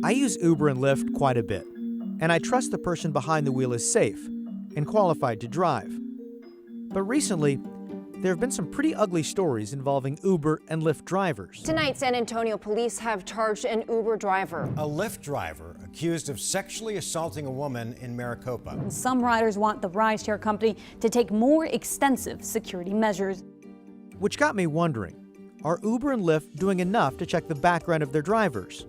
I use Uber and Lyft quite a bit, and I trust the person behind the wheel is safe and qualified to drive. But recently, there have been some pretty ugly stories involving Uber and Lyft drivers. Tonight, San Antonio police have charged an Uber driver. A Lyft driver accused of sexually assaulting a woman in Maricopa. Some riders want the rideshare company to take more extensive security measures. Which got me wondering, are Uber and Lyft doing enough to check the background of their drivers?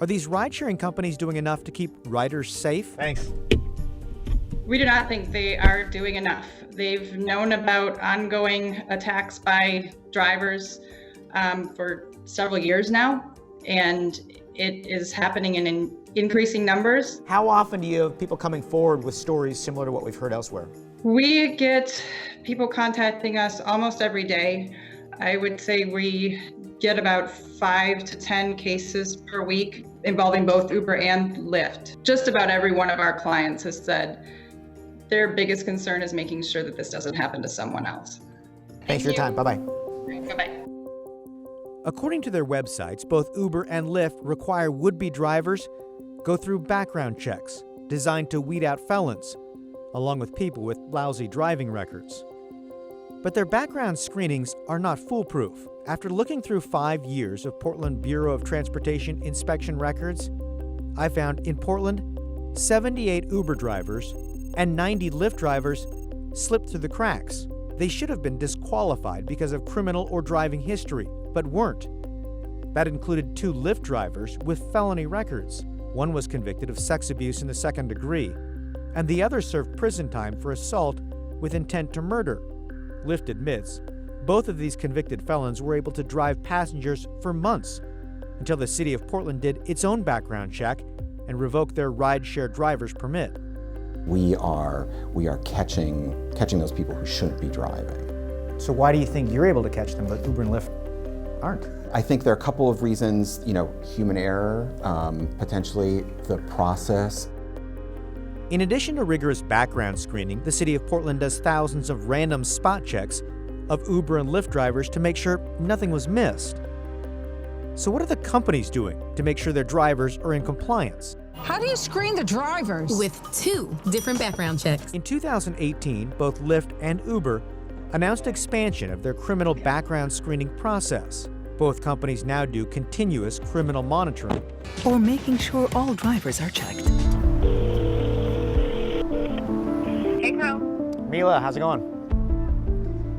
Are these ride-sharing companies doing enough to keep riders safe? Thanks. We do not think they are doing enough. They've known about ongoing attacks by drivers for several years now, and it is happening in increasing numbers. How often do you have people coming forward with stories similar to what we've heard elsewhere? We get people contacting us almost every day. I would say we get about 5 to 10 cases per week involving both Uber and Lyft. Just about every one of our clients has said their biggest concern is making sure that this doesn't happen to someone else. Thanks for your time. Bye-bye. Bye-bye. According to their websites, both Uber and Lyft require would-be drivers go through background checks designed to weed out felons, along with people with lousy driving records. But their background screenings are not foolproof. After looking through 5 years of Portland Bureau of Transportation inspection records, I found in Portland, 78 Uber drivers and 90 Lyft drivers slipped through the cracks. They should have been disqualified because of criminal or driving history, but weren't. That included 2 Lyft drivers with felony records. One was convicted of sex abuse in the 2nd degree, and the other served prison time for assault with intent to murder. Lyft admits both of these convicted felons were able to drive passengers for months until the city of Portland did its own background check and revoked their rideshare driver's permit. We are catching those people who shouldn't be driving. So why do you think you're able to catch them, but Uber and Lyft aren't? I think there are a couple of reasons, human error, potentially the process. In addition to rigorous background screening, the city of Portland does thousands of random spot checks of Uber and Lyft drivers to make sure nothing was missed. So what are the companies doing to make sure their drivers are in compliance? How do you screen the drivers? With 2 different background checks. In 2018, both Lyft and Uber announced expansion of their criminal background screening process. Both companies now do continuous criminal monitoring. Or making sure all drivers are checked. Hey, Carl. Mila, how's it going?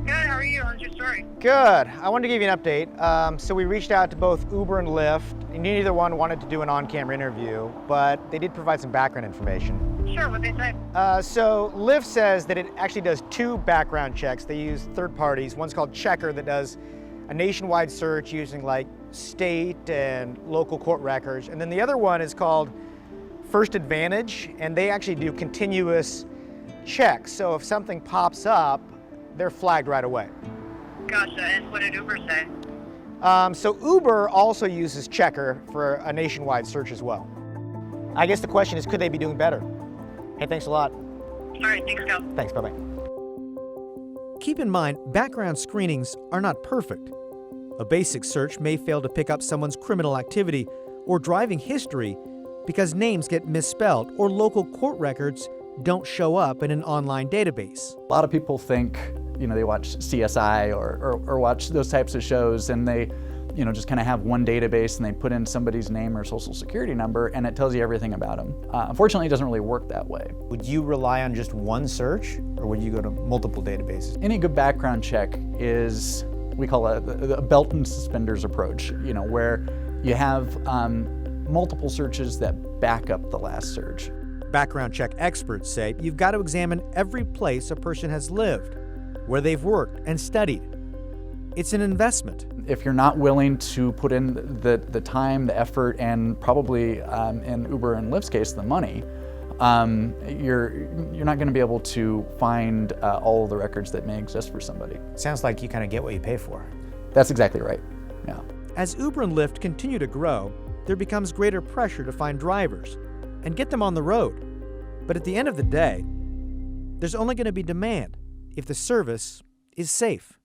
Good, how are you? How's your story? Good. I wanted to give you an update. So we reached out to both Uber and Lyft. Neither one wanted to do an on-camera interview, but they did provide some background information. Sure, what'd they say? So Lyft says that it actually does 2 background checks. They use third parties. One's called Checker that does a nationwide search using like state and local court records. And then the other one is called First Advantage, and they actually do continuous checks. So if something pops up, they're flagged right away. Gotcha, and what did Uber say? So Uber also uses Checker for a nationwide search as well. I guess the question is, could they be doing better? Hey, thanks a lot. All right, thanks, Cal. Thanks, bye-bye. Keep in mind, background screenings are not perfect. A basic search may fail to pick up someone's criminal activity or driving history because names get misspelled or local court records don't show up in an online database. A lot of people think, they watch CSI or watch those types of shows, and they, just kind of have one database and they put in somebody's name or social security number and it tells you everything about them. Unfortunately, it doesn't really work that way. Would you rely on just one search, or would you go to multiple databases? Any good background check is, we call it a belt and suspenders approach, where you have multiple searches that back up the last search. Background check experts say you've got to examine every place a person has lived, where they've worked and studied. It's an investment. If you're not willing to put in the time, the effort, and probably in Uber and Lyft's case, the money, you're not going to be able to find all of the records that may exist for somebody. Sounds like you kind of get what you pay for. That's exactly right, yeah. As Uber and Lyft continue to grow, there becomes greater pressure to find drivers and get them on the road. But at the end of the day, there's only going to be demand if the service is safe.